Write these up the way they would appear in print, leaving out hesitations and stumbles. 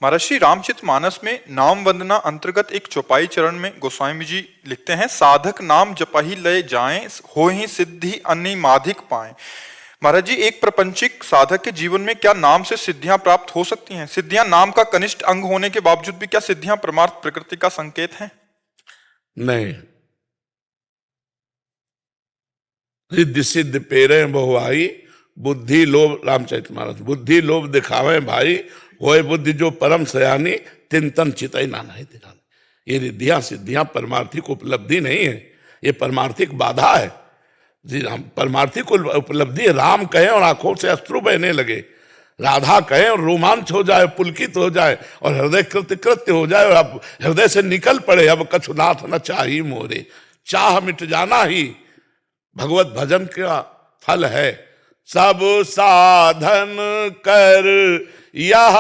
महर्षि रामचरितमानस में नाम वंदना अंतर्गत एक चौपाई चरण में गोस्वामी जी लिखते हैं, साधक नाम जपहि लय जाएं, होहि सिद्धि अनिमाधिक पाएं। महाराज जी, एक प्रपंचिक साधक के जीवन में क्या नाम से सिद्धियां प्राप्त हो सकती हैं? सिद्धियां नाम का कनिष्ठ अंग होने के बावजूद भी क्या सिद्धियां परमार्थ प्रकृति का संकेत हैं? नहीं। रिद्धि सिद्ध पेरे बहुआई, बुद्धि लोभ, रामचरितमानस, बुद्धि लोभ दिखावे भाई, होए बुद्धि जो परम सयानी, तिन तन चितई नाना ही दिखाने। ये रिद्धियां सिद्धियां परमार्थिक उपलब्धि नहीं है, ये परमार्थिक बाधा है। जी राम, परमार्थिक उपलब्धि राम कहें और आंखों से अश्रु बहने लगे, राधा कहें और रोमांच हो जाए, पुलकित हो जाए और हृदय कृत्य कृत्य हो जाए और अब हृदय से निकल पड़े, अब कछुनाथ न चाही मोरे, चाह मिट जाना ही भगवत भजन का फल है। सब साधन कर यह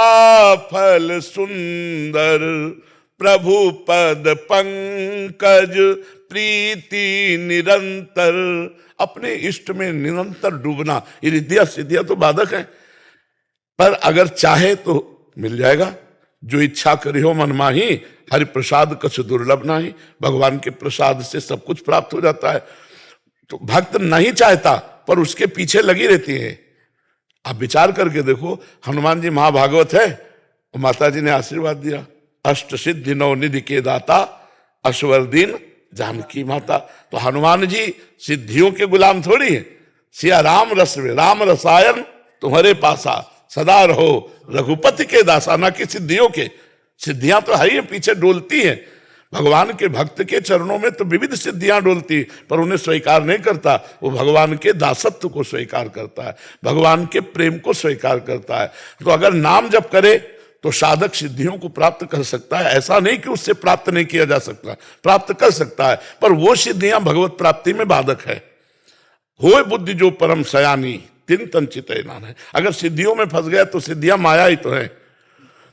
फल सुंदर, प्रभु पद पंकज प्रीति निरंतर। अपने इष्ट में निरंतर डूबना, ये रिद्धियां सिद्धियां तो बाधक हैं, पर अगर चाहे तो मिल जाएगा। जो इच्छा करी हो मन माही, हरि प्रसाद कछ दुर्लभ नाही। भगवान के प्रसाद से सब कुछ प्राप्त हो जाता है। तो भक्त नहीं चाहता पर उसके पीछे लगी रहती है। आप विचार करके देखो, हनुमान जी महाभागवत है, माता जी ने आशीर्वाद दिया, अष्ट सिद्धि नौ निधि के दाता, अश्वरदीन जानकी माता। तो हनुमान जी सिद्धियों के गुलाम थोड़ी है। सिया राम रस में, राम रसायन तुम्हारे पासा, सदा रहो रघुपति के दासा, ना कि सिद्धियों के। सिद्धियां तो है ही पीछे डोलती हैं। भगवान के भक्त के चरणों में तो विविध सिद्धियां डोलती, पर उन्हें स्वीकार नहीं करता। वो भगवान के दासत्व को स्वीकार करता है, भगवान के प्रेम को स्वीकार करता है। तो अगर नाम जप करे तो साधक सिद्धियों को प्राप्त कर सकता है। ऐसा नहीं कि उससे प्राप्त नहीं किया जा सकता, प्राप्त कर सकता है, पर वो सिद्धियां भगवत प्राप्ति में बाधक है। होए बुद्धि जो परम सयानी, तिन तन चितई नाना है। अगर सिद्धियों में फंस गया तो सिद्धियां माया ही तो है।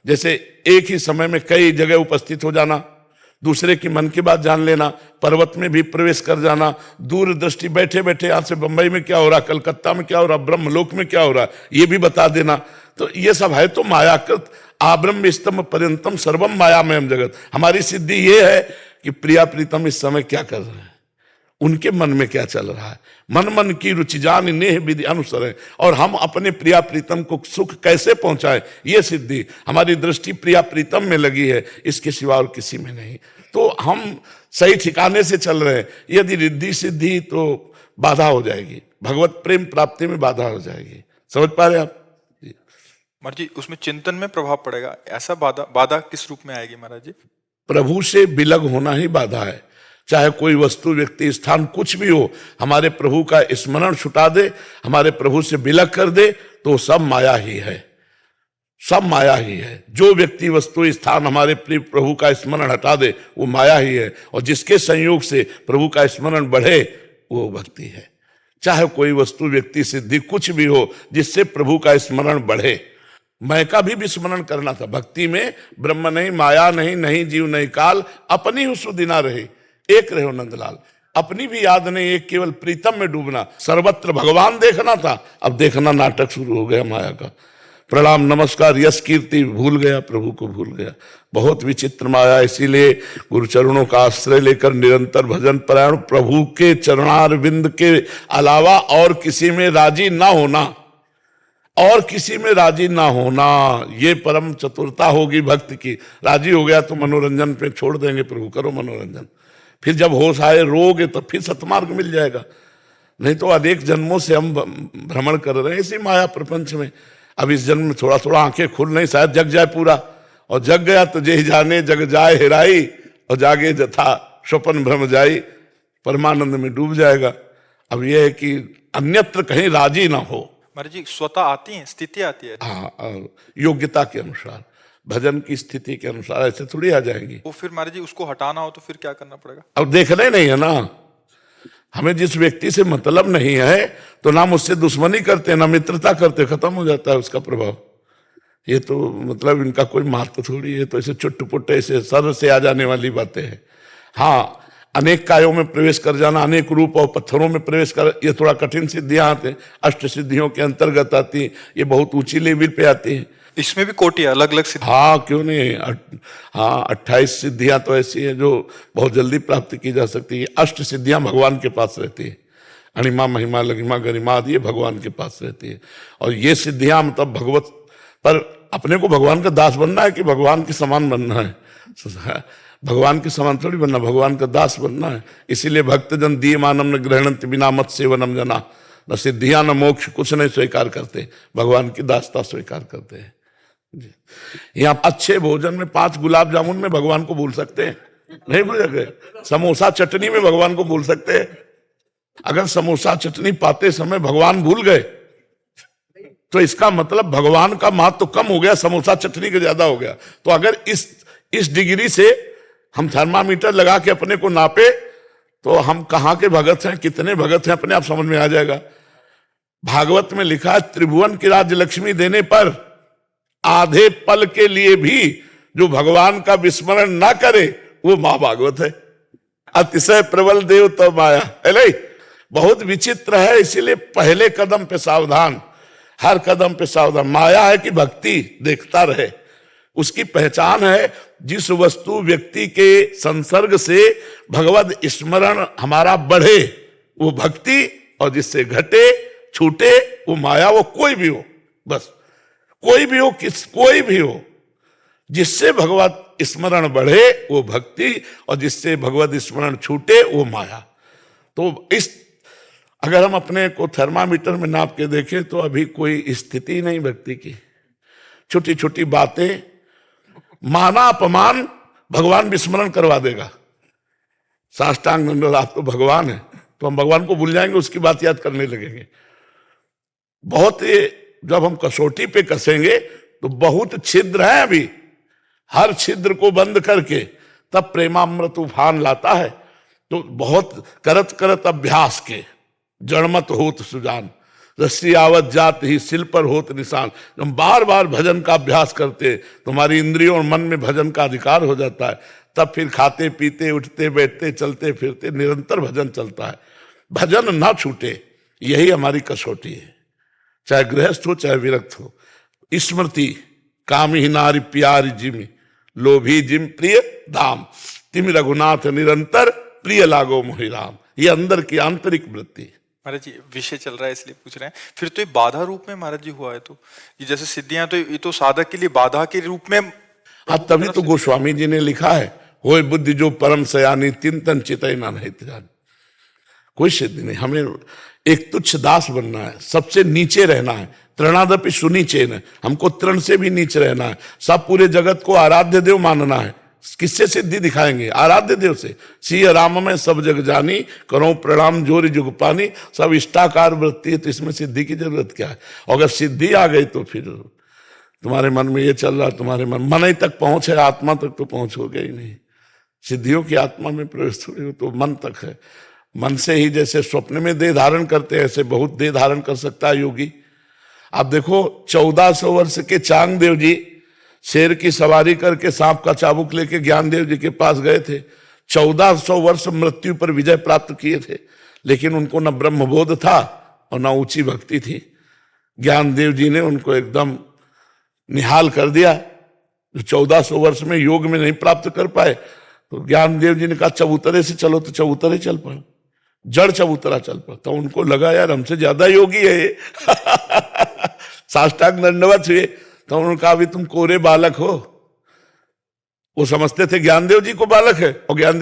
जैसे एक ही समय में कई जगह उपस्थित हो जाना, दूसरे की मन की बात जान लेना, पर्वत में भी प्रवेश कर जाना, दूर दृष्टि बैठे बैठे यहां से बंबई में क्या हो रहा, कलकत्ता में क्या हो रहा, ब्रह्मलोक में क्या हो रहा, ये भी बता देना। तो ये सब है तो मायाकृत। आब्रह्म स्तंभ पर्यंतम सर्वम मायामयम जगत। हमारी सिद्धि ये है कि प्रिया प्रीतम इस समय क्या कर रहे हैं, उनके मन में क्या चल रहा है। मन मन की रुचि जान नेह विधि अनुसर है। और हम अपने प्रिया प्रीतम को सुख कैसे पहुंचाए, ये सिद्धि। हमारी दृष्टि प्रिया प्रीतम में लगी है, इसके सिवा और किसी में नहीं। तो हम सही ठिकाने से चल रहे हैं। यदि रिद्धि सिद्धि तो बाधा हो जाएगी, भगवत प्रेम प्राप्ति में बाधा हो जाएगी। समझ पा रहे आप महाराज जी? उसमें चिंतन में प्रभाव पड़ेगा, ऐसा बाधा बाधा किस रूप में आएगी महाराज जी? प्रभु से विलग होना ही बाधा है। चाहे कोई वस्तु व्यक्ति स्थान कुछ भी हो, हमारे प्रभु का स्मरण छुटा दे, हमारे प्रभु से विलग कर दे, तो सब माया ही है, सब माया ही है। जो व्यक्ति वस्तु स्थान हमारे प्रिय प्रभु का स्मरण हटा दे, वो माया ही है। और जिसके संयोग से प्रभु का स्मरण बढ़े, वो भक्ति है। चाहे कोई वस्तु व्यक्ति सिद्धि कुछ भी हो, जिससे प्रभु का स्मरण बढ़े। मैं का भी स्मरण करना था भक्ति में। ब्रह्म नहीं, माया नहीं, नहीं जीव नहीं काल, अपनी हूं सुदिना रहे, एक रहो नंदलाल। अपनी भी याद नहीं, एक केवल प्रीतम में डूबना। सर्वत्र भगवान देखना था, अब देखना नाटक शुरू हो गया माया का। प्रणाम नमस्कार यश कीर्ति भूल गया, प्रभु को भूल गया। बहुत विचित्र माया। इसीलिए गुरु चरणों का आश्रय लेकर निरंतर भजन परायण, प्रभु के चरणारविंद के अलावा और किसी में राजी ना होना, और किसी में राजी ना होना, ये परम चतुरता होगी भक्त की। राजी हो गया तो मनोरंजन पे छोड़ देंगे, प्रभु करो मनोरंजन। फिर जब होश आए रोगे तो फिर सतमार्ग मिल जाएगा। नहीं तो अनेक जन्मों से हम भ्रमण कर रहे हैं इसी माया प्रपंच में। अब इस जन्म में थोड़ा थोड़ा आंखें खुल नहीं, शायद जग जाए पूरा। और जग गया तो जे जाने जग जाए हेराई, और जागे जथा स्वपन भ्रम जाई, परमानंद में डूब जाएगा। अब यह है कि अन्यत्र कहीं राजी ना हो। महाराज जी, स्वतः आती है, स्थिति आती है। हाँ, योग्यता के अनुसार, भजन की स्थिति के अनुसार ऐसे थोड़ी आ जाएंगी। वो फिर महाराज जी उसको हटाना हो तो फिर क्या करना पड़ेगा? अब देखना ही नहीं है ना। हमें जिस व्यक्ति से मतलब नहीं है तो ना मुझसे दुश्मनी करते, ना मित्रता करते, खत्म हो जाता है उसका प्रभाव। ये तो मतलब इनका कोई महत्व थोड़ी है। तो ऐसे चुट्ट ऐसे सर से आ जाने वाली बातें हैं। हाँ, अनेक कायों में प्रवेश कर जाना, अनेक रूप और पत्थरों में प्रवेश कर, ये थोड़ा कठिन सिद्धियां आते हैं, अष्ट सिद्धियों के अंतर्गत आती हैं, ये बहुत ऊंची लेवल पे आती हैं। इसमें भी कोटि अलग अलग सिद्धि। हाँ क्यों नहीं, हाँ 28 सिद्धियां तो ऐसी हैं जो बहुत जल्दी प्राप्त की जा सकती है। अष्ट सिद्धियां भगवान के पास रहती है, अणिमा महिमा लघिमा गरिमा आदि ये भगवान के पास रहती है। और ये सिद्धियां मतलब भगवत, पर अपने को भगवान का दास बनना है कि भगवान के समान बनना है? भगवान के समान थोड़ी बनना, भगवान का दास बनना है। इसीलिए भक्तजन दिए मानम न ग्रहणंत बिना मत सेवनम जना, न सिद्धियां न मोक्ष कुछ नहीं स्वीकार करते, भगवान की दासता स्वीकार करते हैं। यहाँ अच्छे भोजन में 5 गुलाब जामुन में भगवान को भूल सकते हैं? नहीं भूल सकते। समोसा चटनी में भगवान को भूल सकते हैं? अगर समोसा चटनी पाते समय भगवान भूल गए तो इसका मतलब भगवान का महत्व तो कम हो गया, समोसा चटनी का ज्यादा हो गया। तो अगर इस डिग्री से हम थर्मामीटर लगा के अपने को नापे तो हम कहाँ के भगत हैं, कितने भगत हैं, अपने आप समझ में आ जाएगा। भागवत में लिखा है त्रिभुवन की राज्य लक्ष्मी देने पर आधे पल के लिए भी जो भगवान का विस्मरण ना करे वो महाभागवत है। अतिशय प्रबल देव तो माया है नहीं, बहुत विचित्र है। इसीलिए पहले कदम पे सावधान, हर कदम पे सावधान। माया है कि भक्ति देखता रहे, उसकी पहचान है जिस वस्तु व्यक्ति के संसर्ग से भगवत स्मरण हमारा बढ़े वो भक्ति, और जिससे घटे छूटे वो माया। वो कोई भी हो, बस कोई भी हो, कोई भी हो, जिससे भगवत स्मरण बढ़े वो भक्ति, और जिससे भगवत स्मरण छूटे वो माया। तो अगर हम अपने को थर्मामीटर में नाप के देखें तो अभी कोई स्थिति नहीं भक्ति की। छोटी छोटी बातें, माना अपमान भगवान विस्मरण करवा देगा। साष्टांग दंडवत, आप तो भगवान है, तो हम भगवान को भूल जाएंगे, उसकी बात याद करने लगेंगे। बहुत जब हम कसौटी पे कसेंगे तो बहुत छिद्र है अभी, हर छिद्र को बंद करके तब प्रेमामृत उफान लाता है। तो बहुत करत करत अभ्यास के जड़मत होत सुजान, रस्सी आवत जात ही सिल पर होत निशान। जब बार बार भजन का अभ्यास करते तुम्हारी इंद्रियों और मन में भजन का अधिकार हो जाता है, तब फिर खाते पीते उठते बैठते चलते फिरते निरंतर भजन चलता है। भजन ना छूटे, यही हमारी कसौटी है। चाहे गृहस्थ हो चाहे विरक्त हो। स्मृति कामी ही नारी प्यारी जिमि, लोभी जिम प्रिय धाम, तिम रघुनाथ निरंतर प्रिय लागो मोहि राम। ये अंदर की आंतरिक वृत्ति। महाराज जी विषय चल रहा है इसलिए पूछ रहे हैं। फिर तो ये बाधा रूप में महाराज जी हुआ है, तो ये जैसे सिद्धियां तो ये तो साधक के लिए बाधा के रूप में। हाँ तभी तो गोस्वामी जी ने लिखा है, होय बुद्धि जो परम सयानी तिन तन चितई ना नहीं जान। कोई सिद्धि नहीं, हमें एक तुच्छ दास बनना है, सबसे नीचे रहना है। तृणादपि सुनीचेन, हमको तृण से भी नीचे रहना है। सब पूरे जगत को आराध्य देव मानना है। किससे सिद्धि दिखाएंगे? आराध्य देव से। सिंह राम में सब जग जानी, करो प्रणाम जोरी जुग पानी। सब इष्टाकार वृत्ति है, तो इसमें सिद्धि की जरूरत क्या है? अगर सिद्धि आ गई तो फिर तुम्हारे मन में ये चल रहा, तुम्हारे मन ही तक पहुंच है, आत्मा तक तो पहुंच हो गई नहीं। सिद्धियों की आत्मा में प्रवेश थोड़ी हो, तो मन तक है। मन से ही जैसे स्वप्न में देह धारण करते हैं, ऐसे बहुत देह धारण कर सकता है योगी। आप देखो 1400 वर्ष के चांगदेव जी शेर की सवारी करके सांप का चाबुक लेके ज्ञानदेव जी के पास गए थे। 1400 वर्ष मृत्यु पर विजय प्राप्त किए थे, लेकिन उनको न ब्रह्मबोध था और न ऊंची भक्ति थी। ज्ञानदेव जी ने उनको एकदम निहाल कर दिया। जो 1400 वर्ष में योग में नहीं प्राप्त कर पाए, तो ज्ञानदेव जी ने कहा चबूतरे से चलो, तो चबूतरे चल पड़े, जड़ चबूतरा चल पड़ा। तो उनको लगा यार हमसे ज्यादा योगी है ये। साष्टांग दंडवत हुए, तो उन्होंने कहा अभी तुम कोरे बालक हो। वो समझते थे ज्ञानदेव जी को बालक है, और ज्ञानदेव